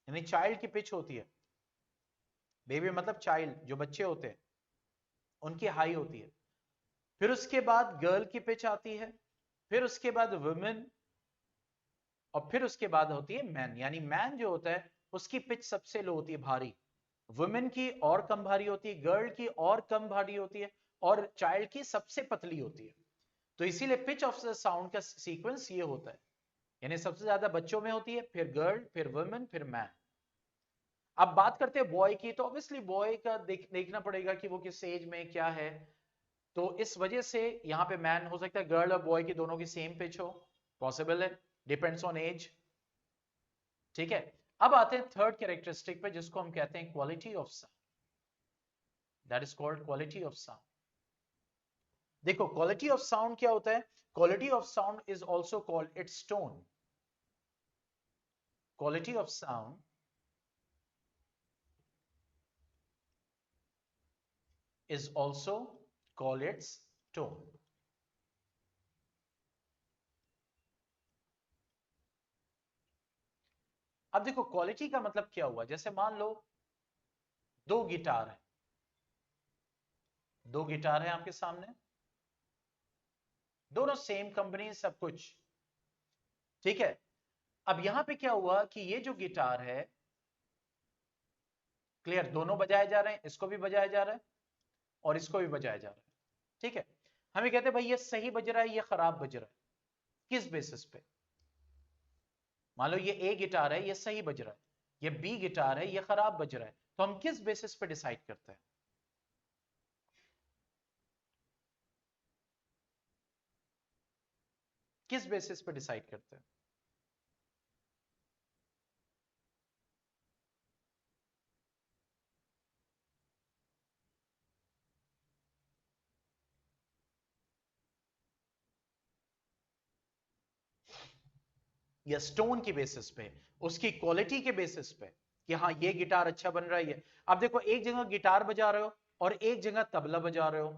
यानी चाइल्ड की पिच होती है, बेबी मतलब चाइल्ड, जो बच्चे होते हैं उनकी हाई होती है। फिर उसके बाद गर्ल की पिच आती है, फिर उसके बाद वुमेन, और फिर उसके बाद होती है मैन। यानी मैन जो होता है उसकी पिच सबसे लो होती है, भारी। वुमेन की और कम भारी होती है, गर्ल की और कम भारी होती है, और चाइल्ड की सबसे पतली होती है। तो इसीलिए पिच ऑफ द साउंड का सीक्वेंस ये होता है, यानी सबसे ज्यादा बच्चों में होती है, फिर गर्ल, फिर वुमेन, फिर मैन। अब बात करते हैं बॉय की, तो ऑब्वियसली बॉय का देखना पड़ेगा कि वो किस एज में क्या है। तो इस वजह से यहाँ पे मैन हो सकता है, गर्ल और बॉय की दोनों की सेम पिच हो, पॉसिबल है, डिपेंड्स ऑन एज। ठीक है, अब आते हैं थर्ड कैरेक्टरिस्टिक पे, जिसको हम कहते हैं quality of sound. That is called quality of sound. देखो क्वालिटी ऑफ साउंड क्या होता है? Quality of sound is also called its tone. Quality of sound is also called its tone. अब देखो क्वालिटी का मतलब क्या हुआ, जैसे मान लो दो गिटार है, दो गिटार है आपके सामने, दोनों सेम कंपनी सब कुछ, ठीक है। अब यहां पे क्या हुआ कि ये जो गिटार है, क्लियर, दोनों बजाए जा रहे हैं, इसको भी बजाया जा रहा है और इसको भी बजाया जा रहा है, ठीक है। हमें कहते हैं भाई ये सही बज रहा है, ये खराब बज रहा है, किस बेसिस पे? मान लो ये ए गिटार है, ये सही बज रहा है, ये बी गिटार है, ये खराब बज रहा है, तो हम किस बेसिस पे डिसाइड करते हैं? किस बेसिस पे डिसाइड करते हैं? या स्टोन की बेसिस पे, उसकी क्वालिटी के बेसिस पे, कि हाँ ये गिटार अच्छा बन रहा है ये। अब देखो एक जगह गिटार बजा रहे हो और एक जगह तबला बजा रहे हो,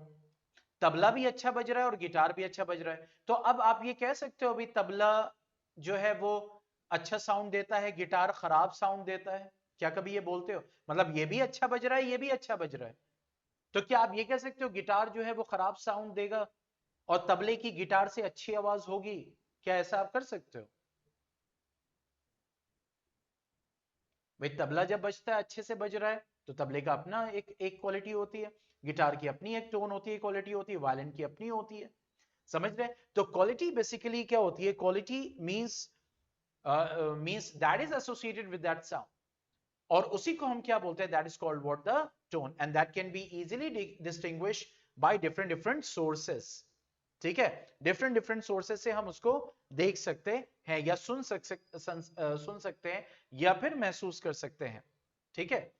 तबला भी अच्छा बज रहा है और गिटार भी अच्छा बज रहा है, तो अब आप ये कह सकते हो अभी तबला जो है वो अच्छा साउंड देता है, गिटार खराब साउंड देता है? क्या कभी ये बोलते हो? मतलब ये भी अच्छा बज रहा है, ये भी अच्छा बज रहा है, तो क्या आप ये कह सकते हो गिटार जो है वो खराब साउंड देगा और तबले की गिटार से अच्छी आवाज होगी? क्या ऐसा आप कर सकते हो? भाई तबला जब बजता है अच्छे से बज रहा है तो तबले का अपना एक एक क्वालिटी होती है, गिटार की अपनी एक टोन होती है, क्वालिटी होती है, वायलिन की अपनी होती है। समझ रहे हैं? तो क्वालिटी बेसिकली क्या होती है? Quality means means that is associated with that sound, और उसी को हम क्या बोलते हैं? That is called what? The tone, and that can be easily distinguish by different different sources, ठीक है। डिफरेंट डिफरेंट सोर्सेस से हम उसको देख सकते हैं या सुन सकते हैं या फिर महसूस कर सकते हैं, ठीक है।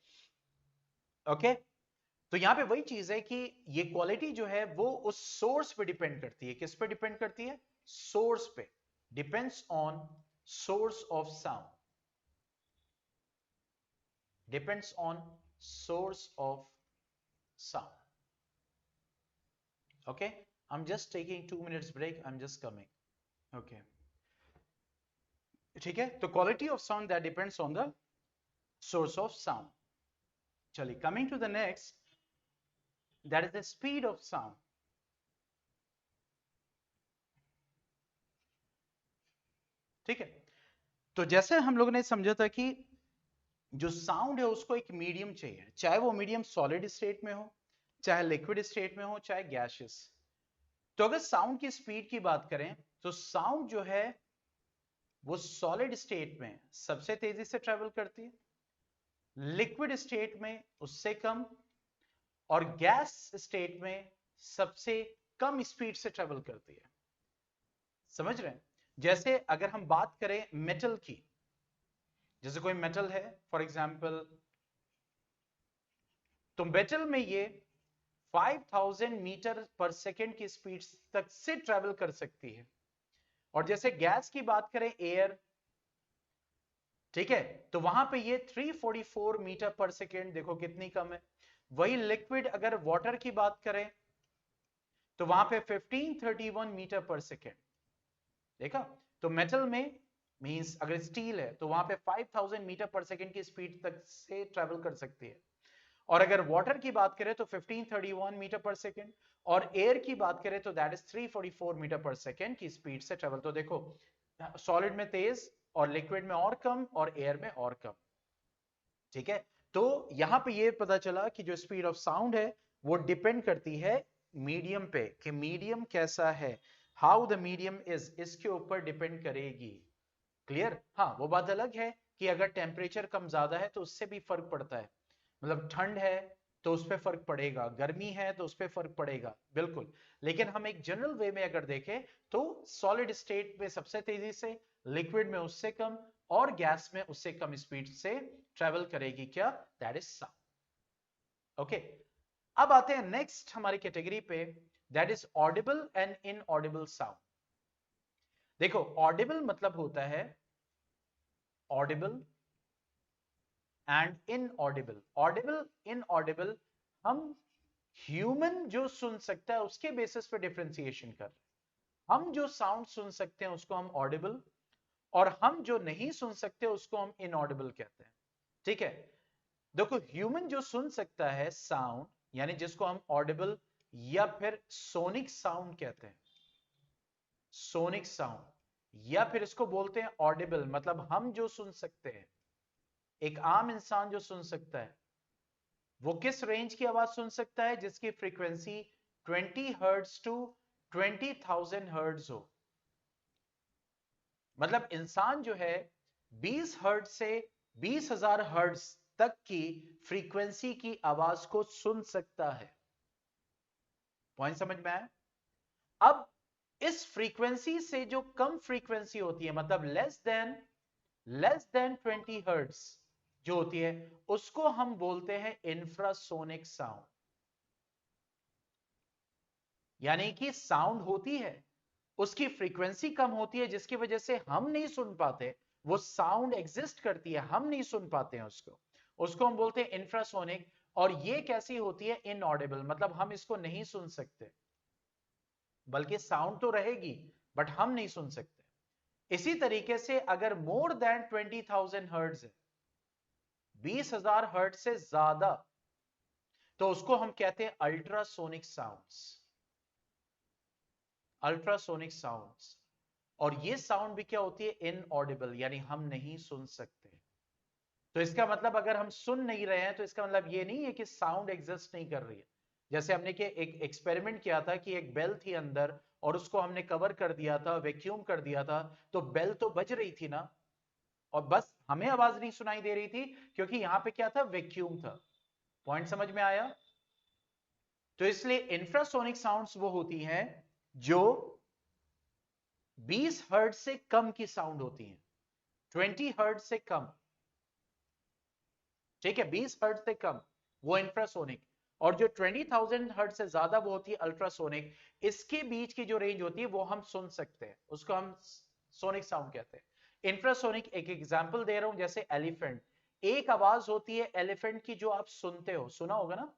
ओके, तो यहां पे वही चीज है कि ये क्वालिटी जो है वो उस सोर्स पे डिपेंड करती है। किस पे डिपेंड करती है? सोर्स पे। Depends on source of sound, depends on source of sound. Okay, I'm just taking 2 minutes break, I'm just coming. Okay, ठीक है। तो quality of sound that depends on the source of sound. चलिए, coming to the next, that is the speed of sound. ठीक है, तो जैसे हम लोगों ने समझा था कि जो साउंड है उसको एक मीडियम चाहिए, चाहे वो मीडियम सॉलिड स्टेट में हो, चाहे लिक्विड स्टेट में हो, चाहे गैसियस। तो अगर साउंड की स्पीड की बात करें तो साउंड जो है वो सॉलिड स्टेट में सबसे तेजी से ट्रेवल करती है, लिक्विड स्टेट में उससे कम, और गैस स्टेट में सबसे कम स्पीड से ट्रेवल करती है। समझ रहे हैं? जैसे अगर हम बात करें मेटल की, जैसे कोई मेटल है फॉर एग्जांपल, तो मेटल में ये 5000 मीटर पर सेकेंड की स्पीड तक से ट्रेवल कर सकती है। और जैसे गैस की बात करें, एयर, ठीक है, तो वहां पे ये 344 मीटर पर सेकेंड, देखो कितनी कम है। वही लिक्विड अगर वाटर की बात करें तो वहां पे 1531 मीटर पर सेकेंड, देखा। तो मेटल में मींस अगर स्टील है तो वहां पे 5000 मीटर पर सेकेंड की स्पीड तक से ट्रेवल कर सकती है। और अगर वाटर की बात करें तो 1531 मीटर पर सेकेंड, और एयर की बात करें तो दैट इज 344 मीटर पर सेकेंड की स्पीड से ट्रेवल। तो देखो, सॉलिड में तेज और लिक्विड में और कम और एयर में और कम, ठीक है। तो यहां पे ये पता चला कि जो स्पीड ऑफ साउंड है वो डिपेंड करती है मीडियम पे, कि मीडियम कैसा है, हाउ द मीडियम इज, इसके ऊपर डिपेंड करेगी। क्लियर? हाँ, वो बात अलग है कि अगर टेम्परेचर कम ज्यादा है तो उससे भी फर्क पड़ता है, मतलब ठंड है तो उस पर फर्क पड़ेगा, गर्मी है तो उस पर फर्क पड़ेगा, बिल्कुल। लेकिन हम एक जनरल वे में अगर देखें तो सॉलिड स्टेट में सबसे तेजी से, लिक्विड में उससे कम, और गैस में उससे कम स्पीड से ट्रेवल करेगी, क्या? That is sound. ओके, अब आते हैं नेक्स्ट हमारी कैटेगरी पे, that is Audible and inaudible sound. देखो, ऑडिबल मतलब होता है Audible and inaudible. Audible, inaudible, हम ह्यूमन जो सुन सकता है उसके बेसिस पे डिफरेंशिएशन कर रहे हैं। हम जो साउंड सुन सकते हैं उसको हम ऑडिबल, और हम जो नहीं सुन सकते उसको हम इनऑडिबल कहते हैं। ठीक है, देखो ह्यूमन जो सुन सकता है साउंड, यानी जिसको हम ऑडिबल या फिर सोनिक साउंड कहते हैं, सोनिक साउंड, या फिर इसको बोलते हैं ऑडिबल, मतलब हम जो सुन सकते हैं, एक आम इंसान जो सुन सकता है वो किस रेंज की आवाज सुन सकता है, जिसकी फ्रीक्वेंसी 20 हर्ट्ज टू 20,000 हर्ट्ज हो। मतलब इंसान जो है 20 हर्ट्ज से 20,000 हर्ट्ज तक की फ्रीक्वेंसी की आवाज को सुन सकता है। पॉइंट समझ में आया? अब इस फ्रीक्वेंसी से जो कम फ्रीक्वेंसी होती है, मतलब लेस देन 20 हर्ट्ज जो होती है, उसको हम बोलते हैं इंफ्रासोनिक साउंड। यानी कि साउंड होती है, उसकी फ्रीक्वेंसी कम होती है जिसकी वजह से हम नहीं सुन पाते। वो साउंड एग्जिस्ट करती है, हम नहीं सुन पाते हैं उसको, उसको हम बोलते हैं इंफ्रासोनिक। और ये कैसी होती है? इनऑडिबल, मतलब हम इसको नहीं सुन सकते, बल्कि साउंड तो रहेगी बट हम नहीं सुन सकते। इसी तरीके से अगर मोर देन 20,000 हर्ट्ज है, 20,000 हर्ट्ज से ज्यादा, तो उसको हम कहते हैं अल्ट्रासोनिक साउंड्स, अल्ट्रासोनिक साउंड्स। और ये साउंड भी क्या होती है? इनऑडिबल, यानी हम नहीं सुन सकते। तो इसका मतलब अगर हम सुन नहीं रहे हैं तो इसका मतलब ये नहीं है कि साउंड एग्जिस्ट नहीं कर रही है। जैसे हमने के एक एक्सपेरिमेंट किया था कि एक बेल थी अंदर और उसको हमने कवर कर दिया था, वैक्यूम कर दिया था, तो बेल तो बज रही थी ना, और बस हमें आवाज नहीं सुनाई दे रही थी क्योंकि यहां पे क्या था? वैक्यूम था। पॉइंट समझ में आया? तो इसलिए इंफ्रासोनिक साउंड्स वो होती हैं जो 20 हर्ट्ज से कम की साउंड होती हैं, 20 हर्ट्ज से कम। ठीक है, 20 हर्ट्ज से कम वो इंफ्रासोनिक, और जो 20,000 हर्ट्ज से ज्यादा वो होती है अल्ट्रासोनिक। इसके बीच की जो रेंज होती है वो हम सुन सकते हैं, उसको हम सोनिक साउंड कहते हैं। इंफ्रासोनिक एक एग्जांपल दे रहा हूं, जैसे एलिफेंट, एक आवाज होती है एलिफेंट की जो आप सुनते हो, सुना होगा ना?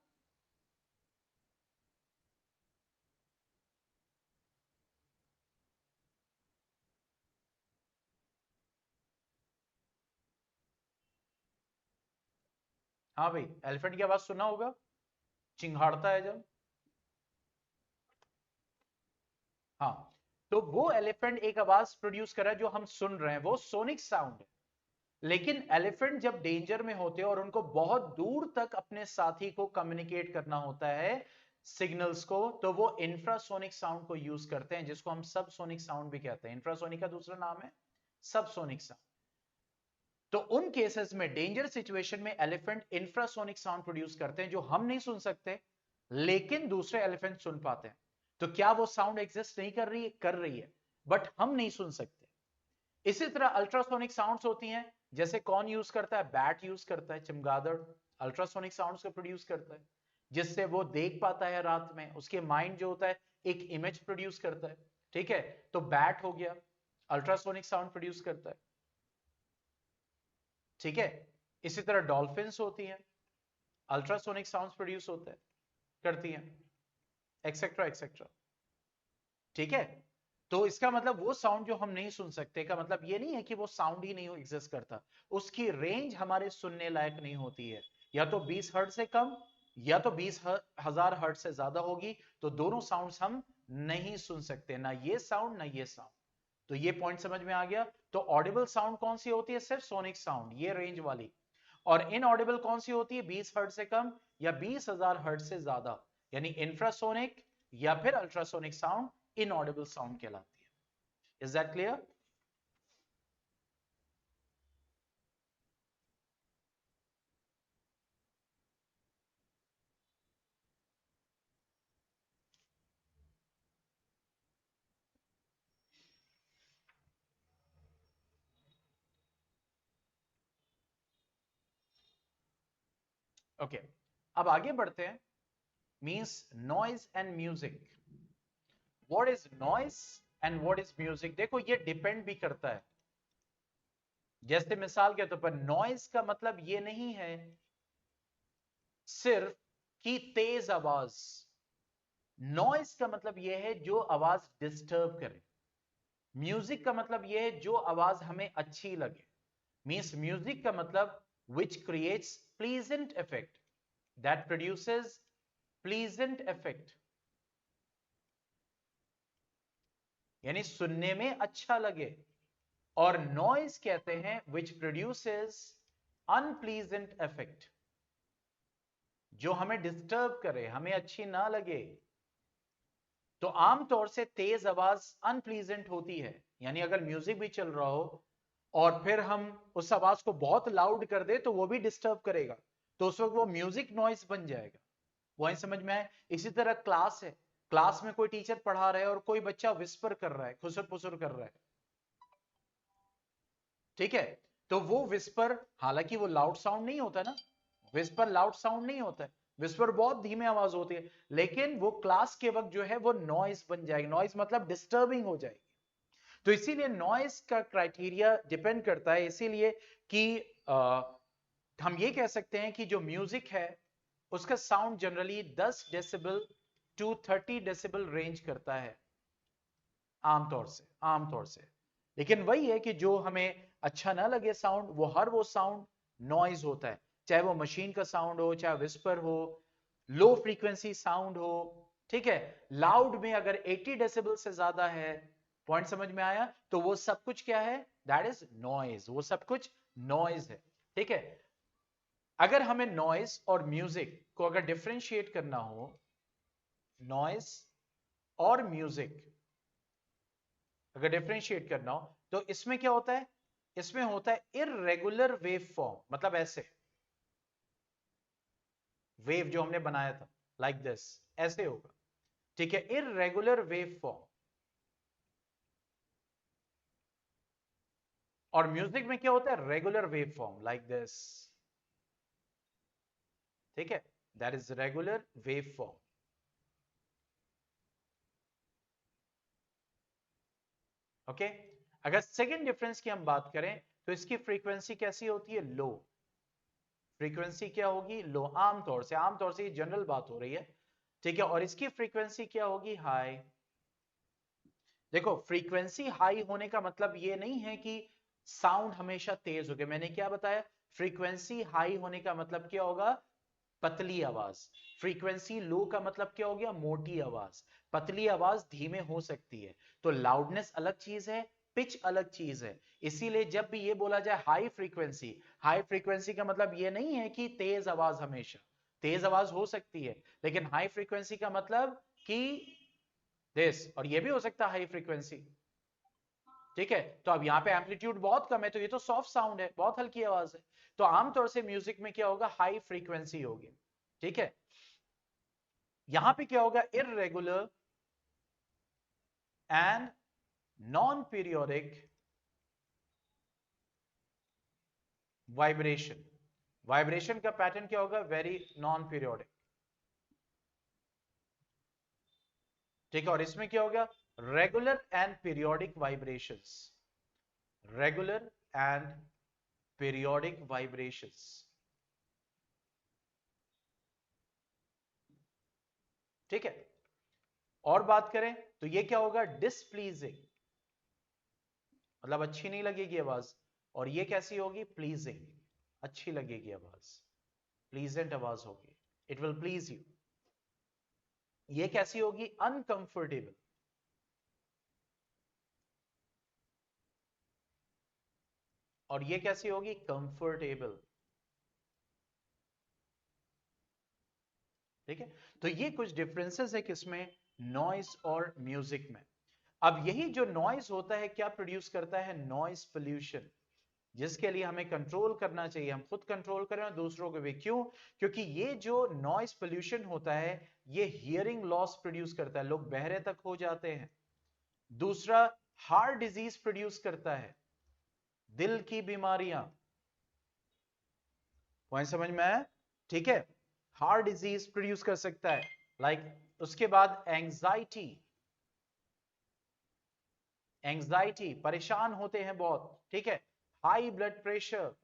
हाँ भाई, एलिफेंट की आवाज सुना होगा, चिंघाड़ता है जब। हाँ, तो वो एलिफेंट एक आवाज प्रोड्यूस कर रहा है जो हम सुन रहे हैं, वो सोनिक साउंड है। लेकिन एलिफेंट जब डेंजर में होते हैं और उनको बहुत दूर तक अपने साथी को कम्युनिकेट करना होता है सिग्नल्स को, तो वो इंफ्रासोनिक साउंड को यूज करते हैं, जिसको हम सबसोनिक साउंड भी कहते हैं। इंफ्रासोनिक का दूसरा नाम है सबसोनिक साउंड। तो उन केसेस में, डेंजर सिचुएशन में, एलिफेंट इंफ्रासोनिक साउंड प्रोड्यूस करते हैं जो हम नहीं सुन सकते, लेकिन दूसरे एलिफेंट सुन पाते हैं। तो क्या वो साउंड एग्जिस्ट नहीं कर रही है? कर रही है, बट हम नहीं सुन सकते। इसी तरह अल्ट्रासोनिक साउंड्स होती हैं, जैसे कौन यूज करता है? बैट यूज करता है, चमगादड़ अल्ट्रासोनिक साउंड्स को प्रोड्यूस करता है, जिससे वो देख पाता है रात में, उसके माइंड जो होता है एक इमेज प्रोड्यूस करता है। ठीक है, तो बैट हो गया, अल्ट्रासोनिक साउंड प्रोड्यूस करता है। ठीक है, इसी तरह डॉल्फिन्स होती हैं, अल्ट्रासोनिक साउंड्स प्रोड्यूस होते हैं, करती हैं, एक्सेट्रा एक्सेट्रा। ठीक है, तो इसका मतलब वो साउंड जो हम नहीं सुन सकते का मतलब ये नहीं है कि वो साउंड ही नहीं एग्जिस्ट करता, उसकी रेंज हमारे सुनने लायक नहीं होती है। या तो 20 हर्ट्ज से कम, या तो 20,000 हर्ट्ज से ज्यादा होगी, तो दोनों साउंड्स हम नहीं सुन सकते, ना ये साउंड ना ये साउंड। तो ये पॉइंट समझ में आ गया। तो ऑडिबल साउंड कौन सी होती है? सिर्फ सोनिक साउंड, ये रेंज वाली। और इनऑडिबल कौन सी होती है? 20 हर्ट्ज से कम या 20,000 हर्ट्ज से ज्यादा, यानी इंफ्रासोनिक या फिर अल्ट्रासोनिक साउंड इनऑडिबल साउंड कहलाती है। Is that clear? ओके, अब आगे बढ़ते हैं। Means noise and music. What is noise and what is music? देखो ये डिपेंड भी करता है। जैसे मिसाल के तौर पर नॉइज का मतलब ये नहीं है सिर्फ कि तेज आवाज। नॉइस का मतलब यह है जो आवाज डिस्टर्ब करे। म्यूजिक का मतलब यह है जो आवाज हमें अच्छी लगे। मीन्स म्यूजिक का मतलब which creates pleasant effect, that produces pleasant effect, यानी सुनने में अच्छा लगे। और नॉइज कहते हैं which produces unpleasant effect, जो हमें डिस्टर्ब करे, हमें अच्छी ना लगे। तो आमतौर से तेज आवाज अनप्लीजेंट होती है, यानी अगर म्यूजिक भी चल रहा हो और फिर हम उस आवाज को बहुत लाउड कर दे तो वो भी डिस्टर्ब करेगा, तो उस वक्त वो म्यूजिक नॉइज बन जाएगा। वही समझ में आए। इसी तरह क्लास है, क्लास में कोई टीचर पढ़ा रहा है और कोई बच्चा विस्पर कर रहा है, खुसर पुसर कर रहा है, ठीक है, तो वो विस्पर, हालांकि वो लाउड साउंड नहीं होता ना, विस्पर लाउड साउंड नहीं होता है, विस्पर बहुत धीमे आवाज होती है, लेकिन वो क्लास के वक्त जो है वो नॉइज बन जाएगी। नॉइज मतलब डिस्टर्बिंग हो जाएगी। तो इसीलिए नॉइज का क्राइटेरिया डिपेंड करता है, इसीलिए कि हम ये कह सकते हैं कि जो म्यूजिक है उसका sound generally 10 decibel to 30 decibel range करता है आमतौर से। लेकिन वही है कि जो हमें अच्छा ना लगे साउंड, वो साउंड नॉइज होता है, चाहे वो मशीन का साउंड हो, चाहे विस्पर हो, लो फ्रीक्वेंसी साउंड हो, ठीक है। लाउड में अगर 80 डेसिबल से ज्यादा है, पॉइंट समझ में आया, तो वो सब कुछ क्या है, दैट इज नॉइज, वो सब कुछ नॉइज है, ठीक है। अगर हमें नॉइज और म्यूजिक को अगर डिफरेंशिएट करना हो, नॉइज और म्यूजिक अगर डिफरेंशिएट करना हो, तो इसमें क्या होता है, इसमें होता है इररेगुलर वेव फॉर्म, मतलब ऐसे वेव जो हमने बनाया था लाइक दिस, ऐसे होगा, ठीक है, इररेगुलर वेव फॉर्म। और म्यूजिक में क्या होता है, regular wave form like this, ठीक है, that is regular wave form. Okay, अगर सेकेंड डिफरेंस की हम बात करें तो इसकी फ्रीक्वेंसी कैसी होती है, लो। फ्रीक्वेंसी क्या होगी, लो, आमतौर से ये जनरल बात हो रही है, ठीक है। और इसकी फ्रीक्वेंसी क्या होगी, हाई। देखो फ्रीक्वेंसी हाई होने का मतलब ये नहीं है कि साउंड हमेशा तेज हो गया, मैंने क्या बताया, फ्रीक्वेंसी हाई होने का मतलब क्या होगा, पतली आवाज। फ्रीक्वेंसी लो का मतलब क्या हो गया, मोटी आवाज। पतली आवाज धीमे हो सकती है, तो लाउडनेस अलग चीज है, पिच अलग चीज है। इसीलिए जब भी ये बोला जाए हाई फ्रीक्वेंसी का मतलब ये नहीं है कि तेज आवाज, हमेशा तेज आवाज हो सकती है, लेकिन हाई फ्रीक्वेंसी का मतलब कि दिस, और ये भी हो सकता है हाई फ्रीक्वेंसी, ठीक है। तो अब यहाँ पे एम्पलीट्यूड बहुत कम है, तो ये तो सॉफ्ट साउंड है, बहुत हल्की आवाज है। तो आमतौर से म्यूजिक में क्या होगा, हाई फ्रीक्वेंसी होगी, ठीक है। यहां पे क्या होगा, irregular and non periodic vibration. Vibration का पैटर्न क्या होगा, वेरी नॉन पीरियोडिक, ठीक है। और इसमें क्या होगा, regular and periodic vibrations, regular and periodic vibrations, ठीक है। और बात करें तो ये क्या होगा, डिसप्लीजिंग, मतलब अच्छी नहीं लगेगी आवाज। और ये कैसी होगी, प्लीजिंग, अच्छी लगेगी आवाज, प्लीजेंट आवाज होगी, इट विल प्लीज यू। ये कैसी होगी, अनकंफर्टेबल, और ये कैसी होगी, कंफर्टेबल, ठीक है। तो ये कुछ डिफरेंसेस है किसमें, नॉइस और म्यूजिक में। अब यही जो नॉइस होता है क्या प्रोड्यूस करता है, नॉइस पोल्यूशन, जिसके लिए हमें कंट्रोल करना चाहिए, हम खुद कंट्रोल करें और दूसरों को भी। क्यों, क्योंकि ये जो नॉइस पोल्यूशन होता है ये हियरिंग लॉस प्रोड्यूस करता है, लोग बहरे तक हो जाते हैं। दूसरा, हार्ट डिजीज प्रोड्यूस करता है, दिल की बीमारियां, पॉइंट समझ में आया, ठीक है, हार्ट डिजीज प्रोड्यूस कर सकता है, लाइक उसके बाद एंजाइटी, एंजाइटी परेशान होते हैं बहुत, ठीक है, हाई ब्लड प्रेशर।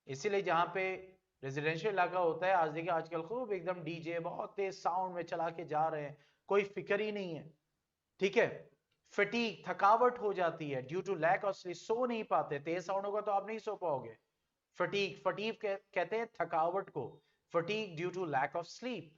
इसीलिए जहां पे रेजिडेंशियल इलाका होता है, आज देखिए आजकल खूब एकदम डीजे बहुत तेज साउंड में चला के जा रहे हैं, कोई फिक्र ही नहीं है, ठीक है। फटीग, थकावट हो जाती है due to lack of sleep, सो नहीं पाते, तेज साउंड होगा तो आप नहीं सो पाओगे। फटीग, फटीग कहते हैं थकावट को, fatigue due to lack of sleep,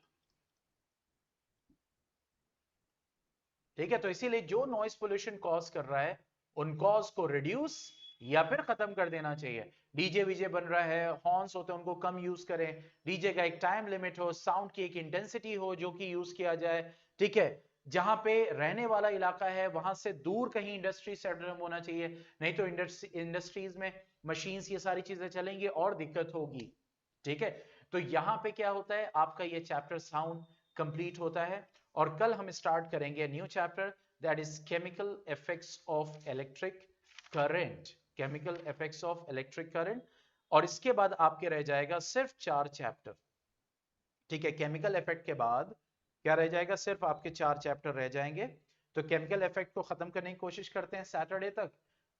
ठीक है। तो इसीलिए जो नॉइस पोल्यूशन कॉज कर रहा है उन कॉज को रिड्यूस या फिर खत्म कर देना चाहिए। डीजे वीजे बन रहा है, हॉर्न्स होते हैं, उनको कम यूज करें, डीजे का एक टाइम लिमिट हो, साउंड की एक इंटेंसिटी हो जो कि यूज किया जाए, ठीक है। जहां पे रहने वाला इलाका है वहां से दूर कहीं इंडस्ट्री सेटल होना चाहिए, नहीं तो इंडस्ट्रीज में मशीन्स ये सारी चीजें चलेंगी और दिक्कत होगी, ठीक है। तो यहां पे क्या होता है, आपका ये चैप्टर साउंड कंप्लीट होता है और कल हम स्टार्ट करेंगे new chapter, that is chemical effects of electric current, chemical effects of electric current. और इसके बाद आपके रह जाएगा सिर्फ 4 चैप्टर, ठीक है। केमिकल इफेक्ट के बाद क्या रह जाएगा, सिर्फ आपके 4 चैप्टर रह जाएंगे। तो केमिकल इफेक्ट को खत्म करने की कोशिश करते हैं सैटरडे तक,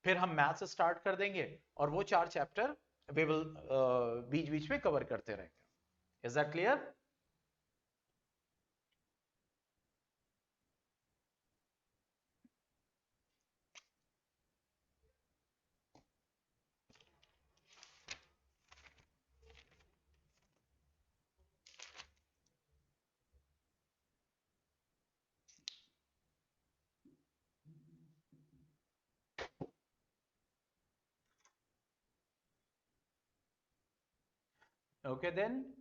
फिर हम मैथ्स स्टार्ट कर देंगे और वो 4 चैप्टर वी विल बीच बीच में कवर करते रहेंगे। Is that clear? Okay then.